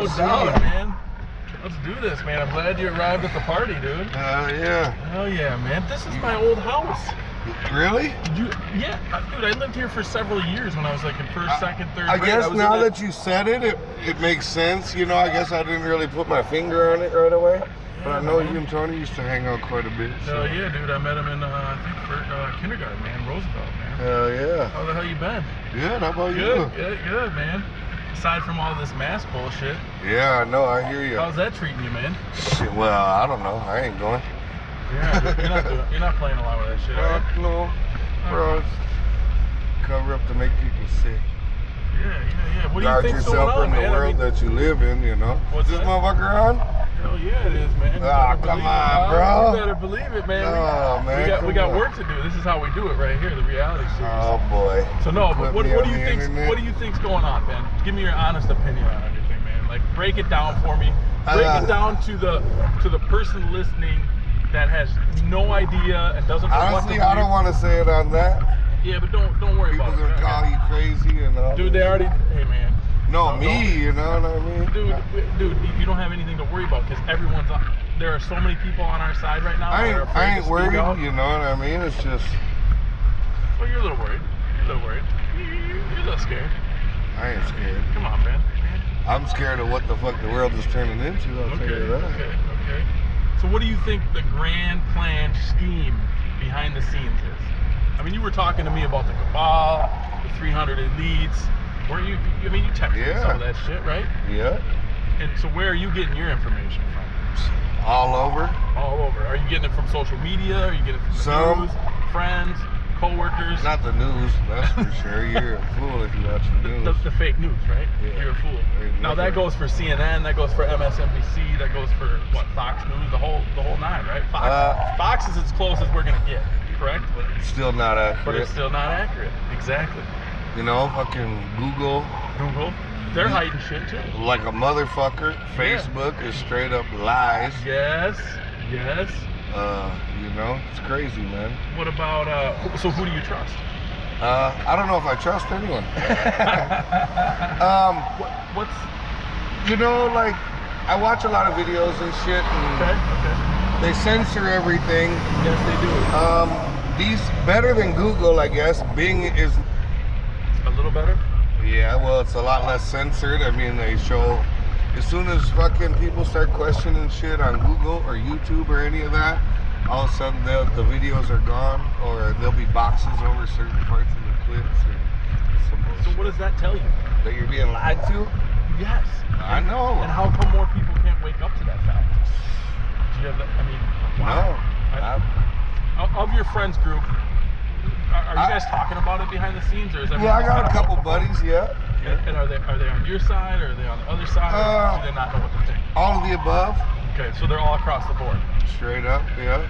No doubt, man. Let's do this, man. I'm glad you arrived at the party, dude. Yeah. Hell yeah, man. This is my old house. Really? Yeah, dude, I lived here for several years when I was like in first, second, third I grade. guess now that you said it, it makes sense. You know, I guess I didn't really put my finger on it right away. But I know you and Tony used to hang out quite a bit. So. Hell yeah, dude. I met him in, I think, for kindergarten, man. Roosevelt, man. Hell yeah. How the hell you been? Good. How about you? Good, man. Aside from all this mask bullshit. Yeah, I know. I hear you. How's that treating you, man? Shit, well, I don't know. I ain't going. Yeah, you're not playing along with that shit, are you? No. Bro, cover up to make people sick. Yeah. What do you Guard think's yourself going on, in the man? world that you live in, you know. What's this that? motherfucker on? Hell yeah, it is, man. Come on, bro. You better believe it, man. Oh, man. We got work to do. This is how we do it right here, the reality series. Oh boy. So no, but what do you think? Internet? What do you think's going on, man? Give me your honest opinion on everything, man. Like, break it down for me. Break it down to the person listening that has no idea and doesn't know what to Honestly, I don't want to say it on that. Yeah, but don't worry People about it. gonna call you crazy and all. Dude, they already. Hey, man. No, me. You know what I mean? Dude, you don't have anything to worry about because everyone's on. There are so many people on our side right now. I ain't worried. You know what I mean? It's just. Well, you're a little worried. You're a little scared. I ain't scared. Come on, man. I'm scared of what the fuck the world is turning into. I'll tell you that. Okay. So what do you think the grand plan scheme behind the scenes is? I mean, you were talking to me about the cabal, the 300 elites. Weren't you? I mean, you texted me some of that shit, right? Yeah. And so where are you getting your information from? All over. All over. Are you getting it from social media? Are you getting it from the news, friends, co-workers? Not the news, that's for sure. You're a fool if you watch the news. The fake news, right? Yeah. You're a fool. Now that goes for CNN, that goes for MSNBC, that goes for what, Fox News, the whole nine, right? Fox is as close as we're gonna get, correct? But it's still not accurate. But it's still not accurate. Exactly. You know, fucking Google. They're hiding shit too. Like a motherfucker. Facebook is straight up lies. Yes. You know, it's crazy, man. What about, so who do you trust? I don't know if I trust anyone. What's... You know, like, I watch a lot of videos and shit, and okay. They censor everything. Yes, they do. These, better than Google, I guess, Bing is... A little better? Yeah, well, it's a lot less censored. I mean, they show... As soon as fucking people start questioning shit on Google or YouTube or any of that, all of a sudden the videos are gone, or there'll be boxes over certain parts of the clips. So what does that tell you? That you're being lied to? Yes. I know. And how come more people can't wake up to that fact? Do you have that? I mean, wow. No. Of your friends group, are you guys talking about it behind the scenes, or is everyone? Yeah, I got a couple buddies. Yeah. And are they on your side, or are they on the other side, or do they not know what to think? All of the above. Okay, so they're all across the board. Straight up, yeah.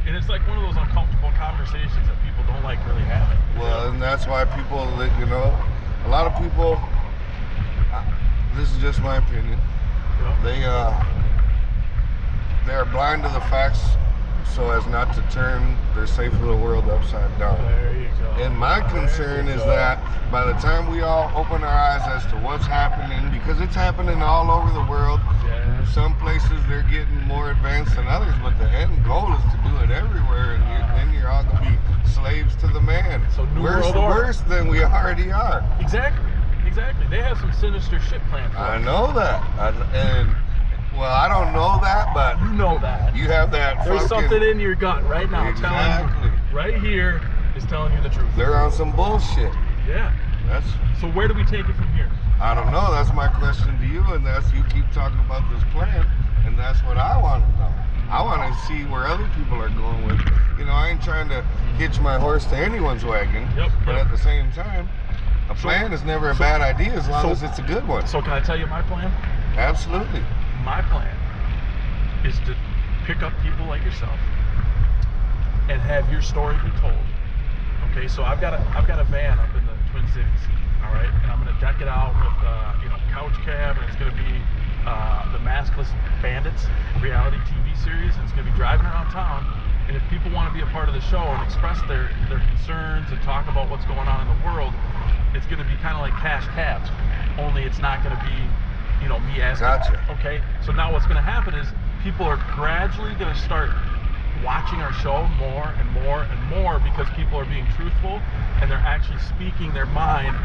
And it's like one of those uncomfortable conversations that people don't like really having. Well, and that's why people, you know, a lot of people, this is just my opinion, they are blind to the facts so as not to turn their safe little world upside down. There you go. And my concern is that by the time we all open our eyes as to what's happening, because it's happening all over the world, some places they're getting more advanced than others, but the end goal is to do it everywhere, and then you're all going to be slaves to the man. So worse than we already are. Exactly. They have some sinister shit planned for us. I know that. Well, I don't know that, but you know that. You have that. There's something in your gut right now telling you. Right here is telling you the truth. They're on some bullshit. Yeah. So where do we take it from here? I don't know. That's my question to you, and you keep talking about this plan, and that's what I want to know. I want to see where other people are going with. You know, I ain't trying to hitch my horse to anyone's wagon, but at the same time, a plan is never a bad idea as long as it's a good one. So can I tell you my plan? Absolutely. My plan is to pick up people like yourself and have your story be told. Okay, so I've got a van up in the Twin Cities, all right, and I'm gonna deck it out with couch cab, and it's gonna be the Maskless Bandits reality TV series, and it's gonna be driving around town. And if people want to be a part of the show and express their concerns and talk about what's going on in the world, it's gonna be kind of like Cash Cabs, only it's not gonna be you know, me asking. Gotcha. Okay, so now what's going to happen is people are gradually going to start watching our show more and more and more because people are being truthful and they're actually speaking their mind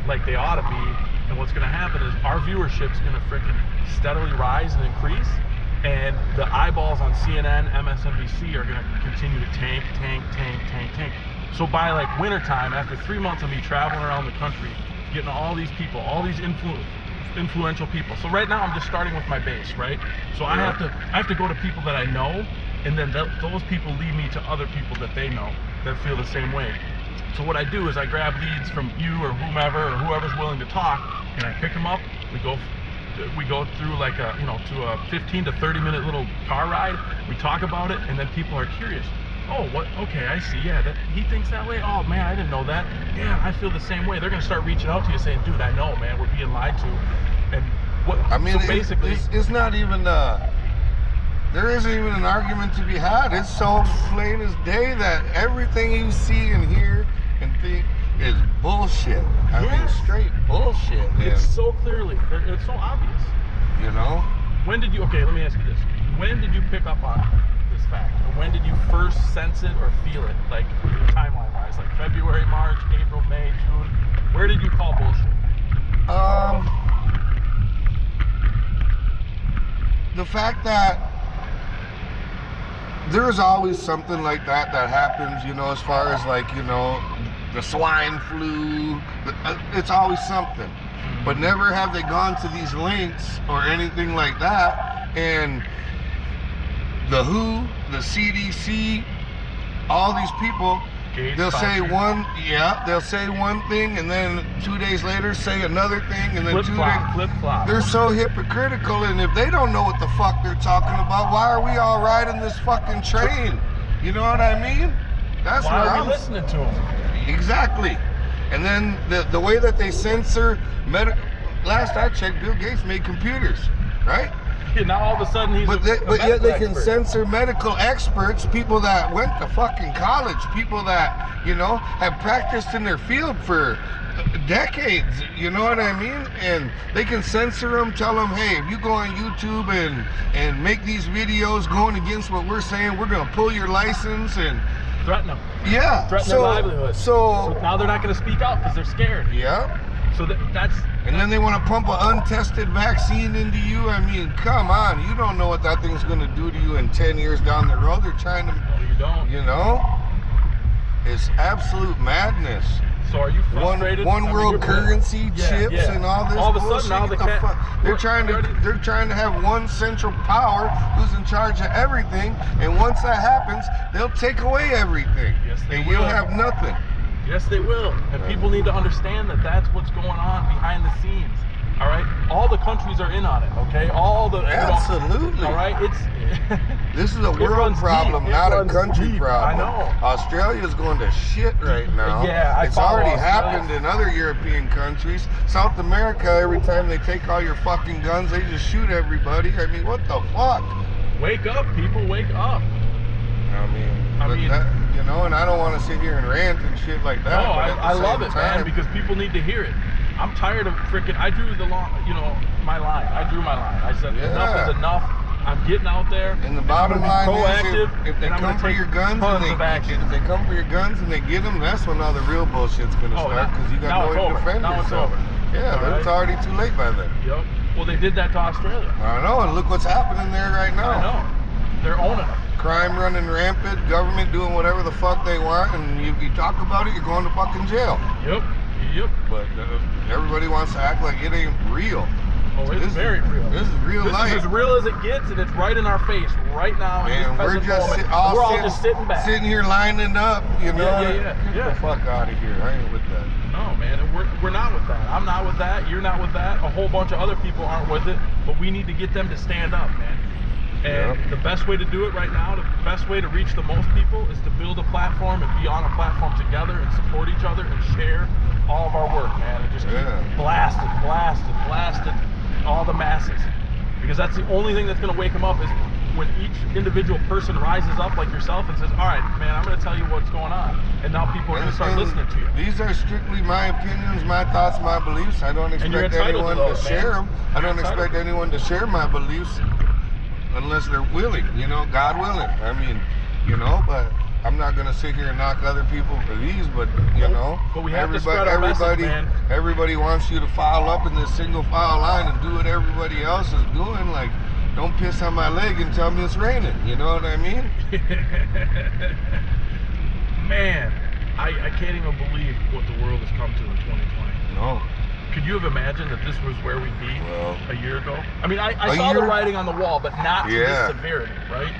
like they ought to be. And what's going to happen is our viewership's going to freaking steadily rise and increase, and the eyeballs on CNN, MSNBC are going to continue to tank. So by like wintertime, after 3 months of me traveling around the country, getting all these people, all these influential people. So right now I'm just starting with my base, right? So I have to go to people that I know, and then those people lead me to other people that they know that feel the same way. So what I do is I grab leads from you or whomever or whoever's willing to talk, and I pick them up. We go through like a, you know, to a 15 to 30 minute little car ride. We talk about it, and then people are curious. Oh, what? Okay, I see. Yeah, he thinks that way. Oh man, I didn't know that. Yeah, I feel the same way. They're gonna start reaching out to you saying, "Dude, I know, man, we're being lied to." And what? I mean, so basically, it's not even. There isn't even an argument to be had. It's so plain as day that everything you see and hear and think is bullshit. I mean, straight bullshit. It's so clearly, it's so obvious. You know? When did you? Okay, let me ask you this. When did you pick up on this fact? Or when did you first sense it or feel it? Like timeline-wise, like February, March, April, May, June. Where did you call bullshit? The fact that there's always something like that happens, you know, as far as like, you know, the swine flu, it's always something. But never have they gone to these lengths or anything like that. And the WHO, the CDC, all these people, they'll say one thing, and then 2 days later say another thing, and then flip-flop. They're so hypocritical, and if they don't know what the fuck they're talking about, why are we all riding this fucking train? You know what I mean? That's why are we listening to them? Exactly. And then the way that they censor last I checked, Bill Gates made computers, right? Yeah, now all of a sudden he's but yet they can censor medical experts, people that went to fucking college, people that, you know, have practiced in their field for decades, you know what I mean? And they can censor them, tell them, hey, if you go on YouTube and make these videos going against what we're saying, we're going to pull your license and threaten them. Yeah. Threaten their livelihood. So now they're not going to speak out because they're scared. Yeah. So that's... And then they want to pump an untested vaccine into you. I mean, come on. You don't know what that thing's going to do to you in 10 years down the road. They're trying to... No, you don't. You know? It's absolute madness. So are you frustrated? One world currency, chips, and all this. All of a sudden, now they're trying to have one central power who's in charge of everything, and once that happens, they'll take away everything. Yes, they and will. You'll have nothing. Yes, they will. And people need to understand that that's what's going on behind the scenes. All right, all the countries are in on it. Okay, all the absolutely. All right, it's this is a world problem, not a country problem. I know. Australia's going to shit right now. Yeah, it's already happened in other European countries. South America, every time they take all your fucking guns, they just shoot everybody. I mean, what the fuck? Wake up, people! Wake up! I mean, that, you know, and I don't want to sit here and rant and shit like that. No, I love it, man, because people need to hear it. I'm tired of freaking. I drew the long, you know, my line. I drew my line. I said enough is enough. I'm getting out there. And the bottom line is, if they come for your guns and they get them, that's when all the real bullshit's gonna start, because you got no way to defend yourself. Yeah, it's already too late by then. Yep. Well, they did that to Australia. I know, and look what's happening there right now. I know. They're owning it. Crime running rampant, government doing whatever the fuck they want, and you talk about it, you're going to fucking jail. Yep. But everybody wants to act like it ain't real. Oh, it's very real. This is real life. This is as real as it gets, and it's right in our face right now. And we're just all just sitting back, sitting here lining up. You know, get the fuck out of here. I ain't with that. No, man, and we're not with that. I'm not with that. You're not with that. A whole bunch of other people aren't with it. But we need to get them to stand up, man. And the best way to do it right now, the best way to reach the most people, is to build a platform and be on a platform together and support each other and share all of our work, man, and just keep blasting all the masses, because that's the only thing that's going to wake them up. Is when each individual person rises up like yourself and says, all right, man, I'm going to tell you what's going on. And now people are going to start listening to you. These are strictly my opinions, my thoughts, my beliefs. I don't expect anyone to share them. I don't expect anyone to share my beliefs unless they're willing, you know, God willing. I mean, you know, but I'm not going to sit here and knock other people for these, but, you know, but we have to spread our message, man. Everybody wants you to file up in this single file line and do what everybody else is doing. Like, don't piss on my leg and tell me it's raining. You know what I mean? Man, I can't even believe what the world has come to in 2020. No. Could you have imagined that this was where we'd be a year ago? I mean, I saw the writing on the wall, but not to this severity, right?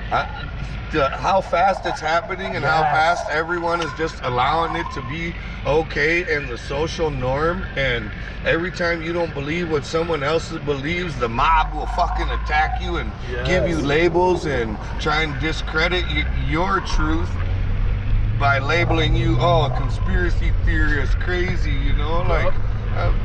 How fast it's happening and how fast everyone is just allowing it to be okay and the social norm, and every time you don't believe what someone else believes, the mob will fucking attack you and give you labels and try and discredit your truth by labeling you, oh, a conspiracy theorist, crazy, you know, like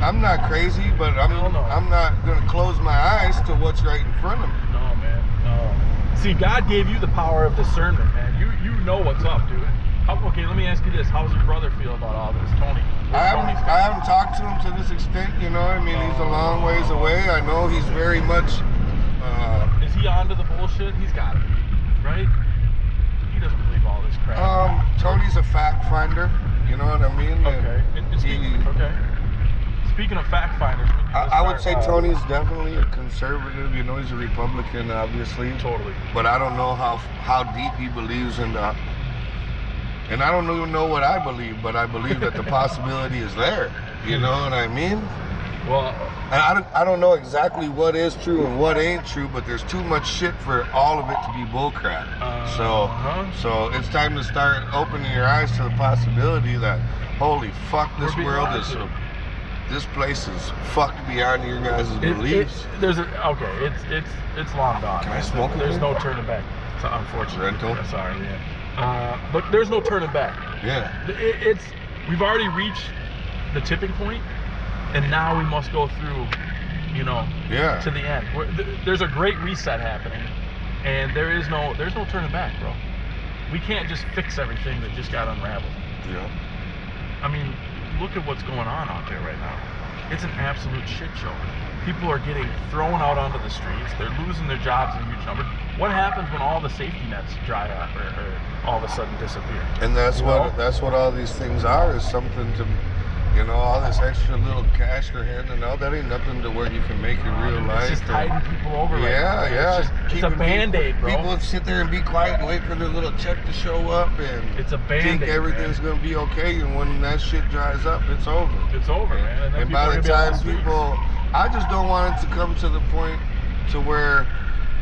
I'm not crazy, but I'm not gonna close my eyes to what's right in front of me. No, man, no. See, God gave you the power of discernment, man. You know what's up, dude. Okay, let me ask you this: how's your brother feel about all this, Tony? I haven't talked to him to this extent, you know. I mean, he's a long ways away. I know he's very much. Is he onto the bullshit? He's got to be, right? He doesn't believe all this crap. Tony's a fact finder. You know what I mean? Okay. Okay. Speaking of fact finders, I would say Tony's definitely a conservative. You know, he's a Republican, obviously. Totally. But I don't know how deep he believes in the. And I don't even know what I believe, but I believe that the possibility is there. You know what I mean? Well, and I don't know exactly what is true and what ain't true, but there's too much shit for all of it to be bullcrap. So it's time to start opening your eyes to the possibility that, holy fuck, this world is. This place is fucked beyond your guys' beliefs. It's long gone. Can I smoke it? There's no turning back. It's unfortunate. Rental? Sorry, yeah. But there's no turning back. Yeah. We've already reached the tipping point, and now we must go through, you know, to the end. There's a great reset happening, and there's no turning back, bro. We can't just fix everything that just got unraveled. Yeah. I mean, look at what's going on out there right now. It's an absolute shit show. People are getting thrown out onto the streets. They're losing their jobs in huge numbers. What happens when all the safety nets dry up or all of a sudden disappear? And that's what all these things are, is something to, you know, all this extra little cash they're handing out, that ain't nothing to where you can make in real life. It's just tiding people over right now. It's a Band-Aid, bro. People sit there and be quiet and wait for their little check to show up, and it's a Band-Aid, think everything's going to be okay, and when that shit dries up, it's over. It's over, man. And by the time people, I just don't want it to come to the point to where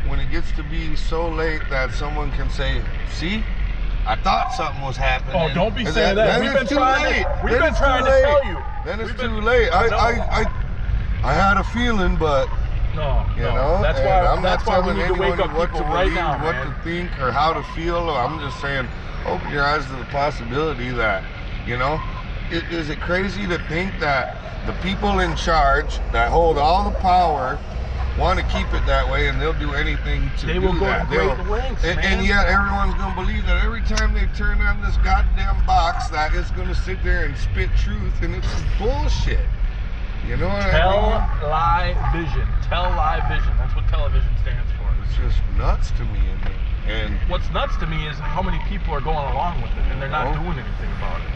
when it gets to be so late that someone can say, see, I thought something was happening. Oh, don't be saying that. We've been trying to tell you. Then it's too late. I had a feeling, but you know, that's why we need to wake up what people to right believe, now, what man. to think, or how to feel. I'm just saying, open your eyes to the possibility that, you know, is it crazy to think that the people in charge that hold all the power want to keep it that way, and they'll do anything to do that. And yet everyone's going to believe that every time they turn on this goddamn box that it's going to sit there and spit truth, and it's bullshit. You know what I mean? Tell lie vision. That's what television stands for. It's just nuts to me. And what's nuts to me is how many people are going along with it, and they're not doing anything about it.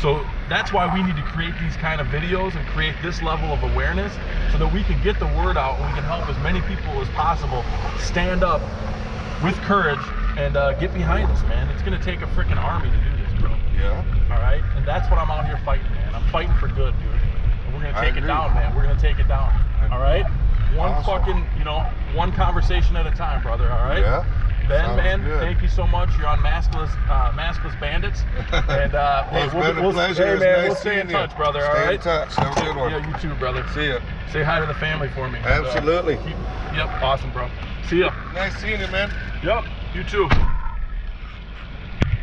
So that's why we need to create these kind of videos and create this level of awareness so that we can get the word out and we can help as many people as possible stand up with courage and get behind us, man. It's going to take a freaking army to do this, bro. Yeah. All right? And that's what I'm out here fighting, man. I'm fighting for good, dude. And we're going to take it down, man. We're going to take it down. All right? One conversation at a time, brother. All right? Yeah. Ben, sounds man, good. Thank you so much. You're on Maskless Bandits. And it's been a pleasure. We'll stay in touch, brother. Stay all right? in touch. Have a good one. Yeah, you too, brother. See ya. Say hi to the family for me. Absolutely. Yep, awesome, bro. See ya. Nice seeing you, man. Yep, you too.